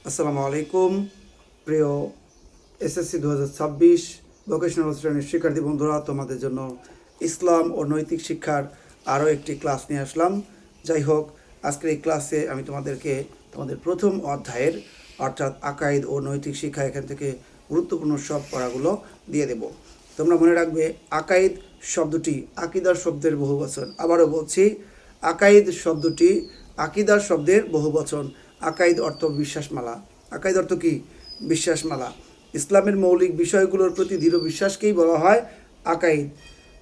আসসালামু আলাইকুম প্রিয় এসএসসি 2026 ভোকেশনাল শ্রেণীর শিক্ষার্থী বন্ধুরা, তোমাদের জন্য ইসলাম ও নৈতিক শিক্ষার আরও একটি ক্লাস নিয়ে আসলাম। যাই হোক, আজকের এই ক্লাসে আমি তোমাদেরকে তোমাদের প্রথম অধ্যায়ের অর্থাৎ আকাইদ ও নৈতিক শিক্ষা এখান থেকে গুরুত্বপূর্ণ সব পড়াগুলো দিয়ে দেব। তোমরা মনে রাখবে, আকাইদ শব্দটি আকিদার শব্দের বহুবচন। আবারও বলছি, আকাইদ শব্দটি আকিদার শব্দের বহুবচন। আকাইদ অর্থ বিশ্বাসমালা। আকাইদ অর্থ কি? বিশ্বাসমালা। ইসলামের মৌলিক বিষয়গুলোর প্রতি দৃঢ় বিশ্বাসকেই বলা হয় আকাইদ।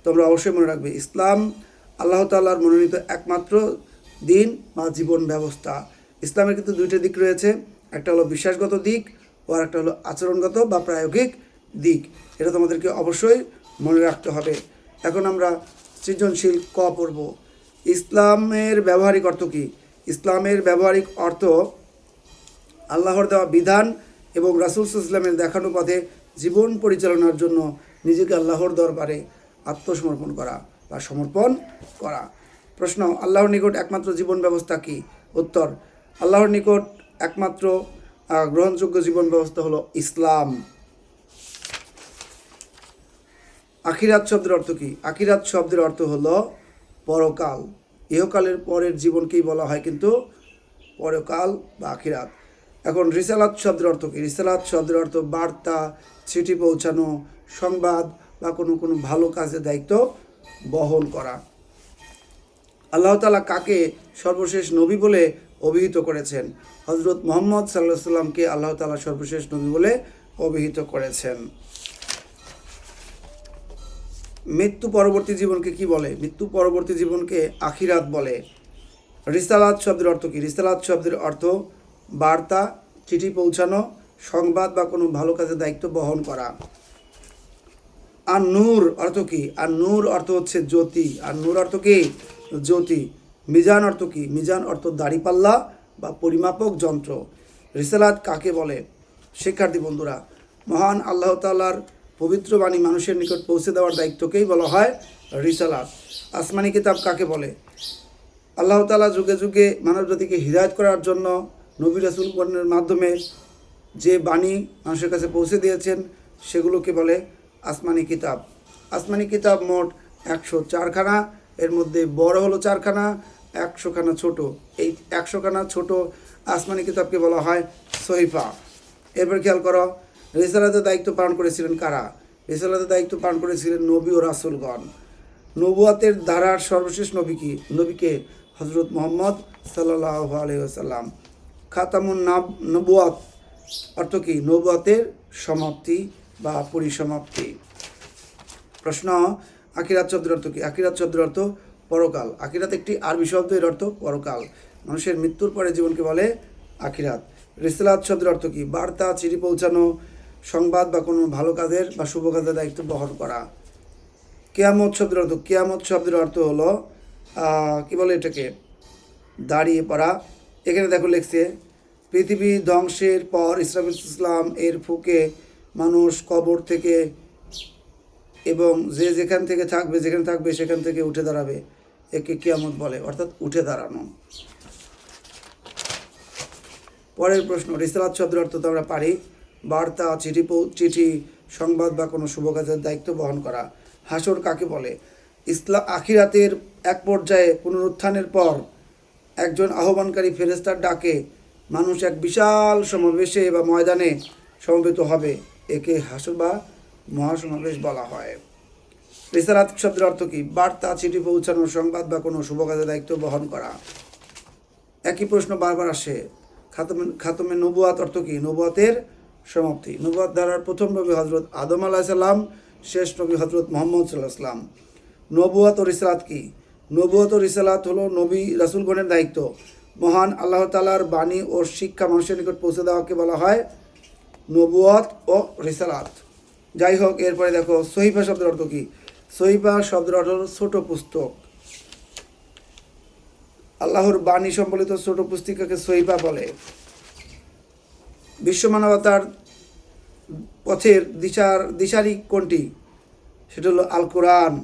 তোমরা অবশ্যই মনে রাখবে, ইসলাম আল্লাহ তাআলার মনোনীত একমাত্র দিন বা জীবন ব্যবস্থা। ইসলামের কিন্তু দুইটা দিক রয়েছে, একটা হলো বিশ্বাসগত দিক ও আর একটা হলো আচরণগত বা প্রায়োগিক দিক। এটা তোমাদেরকে অবশ্যই মনে রাখতে হবে। এখন আমরা সৃজনশীল ক পড়ব। ইসলামের ব্যবহারিক অর্থ কী? ইসলামের ব্যবহারিক অর্থ আল্লাহর দেওয়া বিধান এবং রাসূল সাল্লাল্লাহু আলাইহি ওয়াসাল্লামের দেখানো পথে জীবন পরিচালনার জন্য নিজেকে আল্লাহর দরবারে আত্মসমর্পণ করা বা সমর্পণ করা। প্রশ্ন, আল্লাহর নিকট একমাত্র জীবন ব্যবস্থা কি? উত্তর, আল্লাহর নিকট একমাত্র গ্রহণযোগ্য জীবন ব্যবস্থা হলো ইসলাম। আখিরাত শব্দের অর্থ কী? আখিরাত শব্দের অর্থ হলো পরকাল। ইহকালের পরের জীবনকেই বলা হয় কিন্তু পরকাল বা আখিরাত। এখন রিসালাত শব্দের অর্থ কী? রিসালাত শব্দের অর্থ বার্তা, চিঠি পৌঁছানো, সংবাদ বা কোনো ভালো কাজের দায়িত্ব বহন করা। আল্লাহ তাআলা কাকে সর্বশেষ নবী বলে অভিহিত করেছেন? হযরত মুহাম্মদ সাল্লাল্লাহু আলাইহি সাল্লামকে আল্লাহ তাআলা সর্বশেষ নবী বলে অভিহিত করেছেন। মৃত্যু পরবর্তী জীবনকে কি বলে? মৃত্যু পরবর্তী জীবনকে আখিরাত বলে। রিসালাত শব্দের অর্থ কী? রিসালাত শব্দের অর্থ বার্তা, চিঠি পৌঁছানো, সংবাদ বা কোনো ভালো কাজের দায়িত্ব বহন করা। আর নূর অর্থ কী? আর নূর অর্থ হচ্ছে জ্যোতি। আর নূর অর্থ কী? জ্যোতি। মিজান অর্থ কী? মিজান অর্থ দাড়িপাল্লা বা পরিমাপক যন্ত্র। রিসালাত কাকে বলে? শিক্ষার্থী বন্ধুরা, মহান আল্লাহ তাআলার পবিত্র বাণী মানুষের নিকট পৌঁছে দেওয়ার দায়িত্বকেই বলা হয় রিসালাত। আসমানি কিতাব কাকে বলে? আল্লাহ তাআলা যুগে যুগে মানবজাতিকে হিদায়াত করার জন্য নবী রাসূলগণের মাধ্যমে যে বাণী মানুষের কাছে পৌঁছে দিয়েছেন সেগুলোকে বলে আসমানি কিতাব। আসমানি কিতাব মোট 104খানা। এর মধ্যে বড় হলো 4খানা, 100খানা ছোট। এই 100খানা ছোট আসমানি কিতাবকে বলা হয় সহিফা। এরপর খেয়াল করো, রিসালাতের দায়িত্ব পালন করেছিলেন কারা? রিসালাতের দায়িত্ব পালন করেছিলেন নবী ও রাসূলগণ। নবুয়াতের ধারার সর্বশেষ নবীকে হযরত মুহাম্মদ সাল্লাল্লাহু আলাইহি ওয়াসাল্লাম। খাতামুন নবুয়াত অর্থ কী? নবুয়াতের সমাপ্তি বা পরিসমাপ্তি। প্রশ্ন, আখিরাত শব্দের অর্থ কী? আখিরাত শব্দের অর্থ পরকাল। আখিরাত একটি আরবি শব্দ, এর অর্থ পরকাল। মানুষের মৃত্যুর পরে জীবনকে বলে আখিরাত। রিসালাত শব্দের অর্থ কী? বার্তা, চিঠি পৌঁছানো, সংবাদ বা কোনো ভালো কাজের বা শুভ কাজের দায়িত্ব বহন করা। কিয়ামত শব্দের অর্থ? কিয়ামত শব্দের অর্থ হলো কি বলে এটাকে? দাঁড়িয়ে পড়া। এখানে দেখো লিখছে, পৃথিবী ধ্বংসের পর ইসরাফিল ইসলাম এর ফুঁকে মানুষ কবর থেকে এবং যেখানে থাকবে সেখান থেকে উঠে দাঁড়াবে। একে কিয়ামত বলে, অর্থাৎ উঠে দাঁড়ানো। পরের প্রশ্ন, রিসালাত শব্দের অর্থ তো আমরা পারি, বার্তা, চিঠি, সংবাদ বা কোনো শুভ কাজের দায়িত্ব বহন করা। হাসর কাকে বলে? আখিরাতের এক পর্যায়ে পুনরুত্থানের পর একজন আহ্বানকারী ফেরেশতার ডাকে মানুষ এক বিশাল সমাবেশে বা ময়দানে সমবেত হবে। একে হাসর বা মহাসমাবেশ বলা হয়। রিসালাত শব্দের অর্থ কী? বার্তা, চিঠি পৌঁছানো, সংবাদ বা কোনো শুভ কাজের দায়িত্ব বহন করা। একই প্রশ্ন বারবার আসে। খাতমে নবুয়াত অর্থ কী? নবুয়াতের সমাপ্তি। নবুয়াত ধারার প্রথম নবী হযরত আদম আলাইহিস সালাম, শেষ নবী হযরত মুহাম্মদ সাল্লাল্লাহু আলাইহি ওয়াসাল্লাম। নবুয়াত ও রিসালাত কী? নবুয়াত ও রিসালাত হলো নবী রাসূলগণের দায়িত্ব। মহান আল্লাহ তাআলার বাণী ও শিক্ষা মানুষের নিকট পৌঁছে দেওয়াকে বলা হয় নবুয়াত ও রিসালাত। যাই হোক, এরপরে দেখো, সহিফা শব্দের অর্থ কী? সহিফা শব্দের অর্থ হলো ছোট পুস্তক। আল্লাহর বাণী সম্বলিত ছোট পুস্তিকাকে সহিফা বলে। বিশ্ব মানবতার পথের দিশারি কোনটি? সেটা হলো আল কোরআন।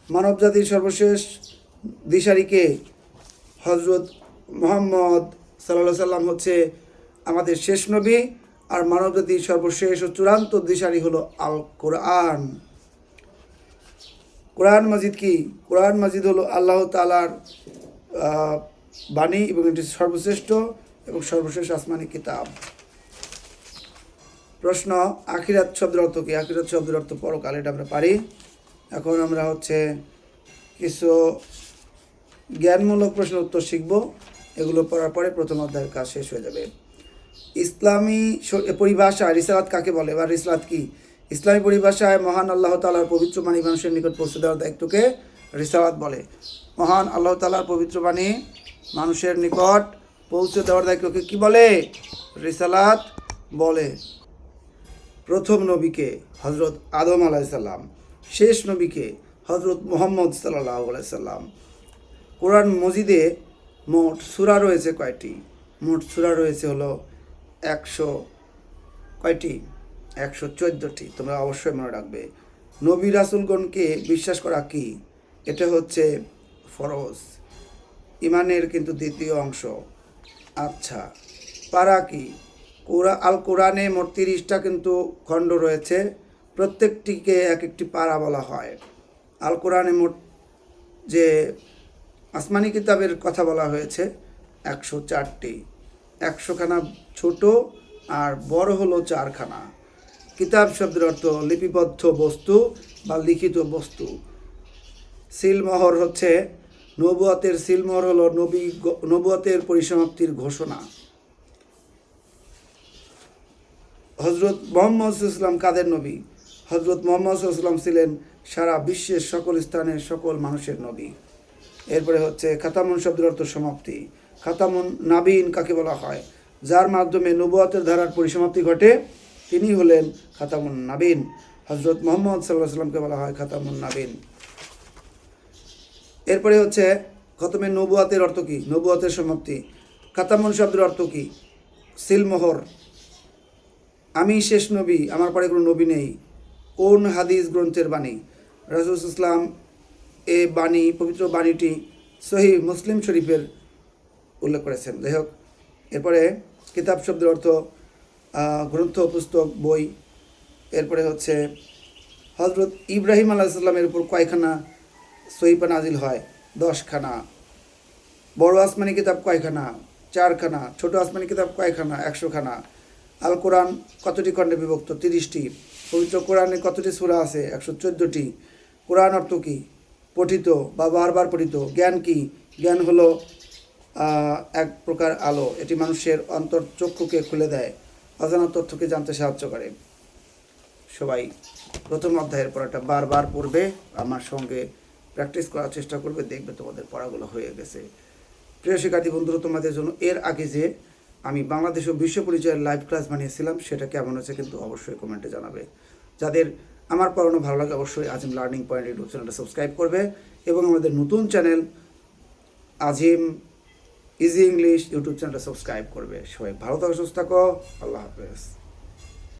মানবজাতির সর্বশেষ দিশারিকে হযরত মুহাম্মদ সাল্লাল্লাহু আলাইহি সাল্লাম হচ্ছে আমাদের শেষ নবী, আর মানবজাতির সর্বশেষ ও চূড়ান্ত দিশারি হলো আল কোরআন। কোরআন মাজিদ কি? কোরআন মাজিদ হলো আল্লাহ তাআলার বাণী এবং এটি সর্বশ্রেষ্ঠ এবং সর্বশেষ আসমানি কিতাব। প্রশ্ন, আখিরাত শব্দের অর্থ কি? আখিরাত শব্দের অর্থ পরকাল, এটা আমরা পারি। এখন আমরা কিছু জ্ঞানমূলক প্রশ্নের উত্তর শিখব। এগুলো পড়ার পরে প্রথম অধ্যায়ের কাজ শেষ হয়ে যাবে। ইসলামী পরিভাষায় রিসালাত কাকে বলে বা রিসালাত কি? ইসলামী পরিভাষায় মহান আল্লাহ তাআলার পবিত্র বাণী মানুষের নিকট পৌঁছে দেওয়ার দায়িত্বকে রিসালাত বলে। মহান আল্লাহ তাআলার পবিত্র বাণী মানুষের নিকট পৌঁছে দেওয়ার দায়িত্বকে কি বলে? রিসালাত বলে। প্রথম নবীকে হজরত আদম আলাইসাল্লাম, শেষ নবীকে হজরত মুহাম্মদ সাল্লাল্লাহু আলাইহি সাল্লাম। কোরআন মজিদে মোট সূরা রয়েছে কয়টি? মোট সূরা রয়েছে হলো 114টি। তোমরা অবশ্যই মনে রাখবে। নবী রাসূলগণকে বিশ্বাস করা কি? এটা হচ্ছে ফরজ, ইমানের কিন্তু দ্বিতীয় অংশ। আচ্ছা, পারা কি? আল কোরআনে মোট 30টা কিন্তু খণ্ড রয়েছে, প্রত্যেকটিকে এক একটি পারা বলা হয়। আল কোরআনে মোট যে আসমানি কিতাবের কথা বলা হয়েছে 104টি, 100খানা ছোট আর বড় হলো 4খানা। কিতাব শব্দের অর্থ লিপিবদ্ধ বস্তু বা লিখিত বস্তু। সিলমোহর হচ্ছে নবুয়তের সিলমোহর হলো নবুয়তের পরিসমাপ্তির ঘোষণা। হজরত মুহাম্মদ সাল্লাল্লাহু আলাইহি কাদের নবী? হজরত মুহাম্মদ সাল্লাল্লাহু আলাইহি ছিলেন সারা বিশ্বের সকল স্থানের সকল মানুষের নবী। এরপরে খাতামুন শব্দের অর্থ সমাপ্তি। খাতামুন নাবিন কাকে বলা হয়? যার মাধ্যমে নবুয়তের ধারার পরিসমাপ্তি ঘটে তিনি হলেন খাতামুন নাবিন। হজরত মুহাম্মদ সাল্লাল্লাহু আলাইহি সাল্লামকে বলা হয় খাতামুন নাবিন। এরপরে খতমে নবুয়তের অর্থ কি? নবুয়তের সমাপ্তি। খাতামুন শব্দের অর্থ কি? সিলমোহর। আমি শেষ নবী, আমার পরে কোনো নবী নেই। কোন হাদিস গ্রন্থের বাণী? রাসূল ইসলাম এ বাণী, পবিত্র বাণীটি সহিহ মুসলিম শরীফের উল্লেখ করেছেন। যাই হোক, এরপরে কিতাব শব্দের অর্থ গ্রন্থ, পুস্তক, বই। এরপরে হজরত ইব্রাহিম আলাইহিস সালামের উপর কয়খানা সহিফা নাজিল হয়? 10খানা। বড় আসমানি কিতাব কয়খানা? 4খানা। ছোট আসমানি কিতাব কয়খানা? 100খানা। আল কোরআন কতটি খণ্ডে বিভক্ত? 30টি। পবিত্র কোরআনে কতটি সূরা আছে? 114টি। কোরআন অর্থ কি? পঠিত বা বারবার পঠিত। জ্ঞান কি? জ্ঞান হলো এক প্রকার আলো, এটি মানুষের অন্তর্চক্ষুকে খুলে দেয়, অজানা তথ্যকে জানতে সাহায্য করে। সবাই প্রথম অধ্যায়ের পড়াটা বারবার পড়বে, আমার সঙ্গে প্র্যাকটিস করার চেষ্টা করবে, দেখবে তোমাদের পড়াগুলো হয়ে গেছে। প্রিয় শিক্ষার্থী বন্ধুরা, তোমাদের জন্য এর আগে যে আমি বাংলাদেশ ও বিশ্ব পরিচয়ের লাইভ ক্লাস বানিয়েছিলাম সেটা কেমন হয়েছে কিন্তু অবশ্যই কমেন্টে জানাবে। যাদের আমার পড়ানো ভালো লাগে অবশ্যই আজিম লার্নিং পয়েন্ট ইউটিউব চ্যানেলটা সাবস্ক্রাইব করবে এবং আমাদের নতুন চ্যানেল আজিম ইজি ইংলিশ ইউটিউব চ্যানেলটা সাবস্ক্রাইব করবে। সবাই ভালো থাকো, সুস্থ থাকো। আল্লাহ হাফেজ।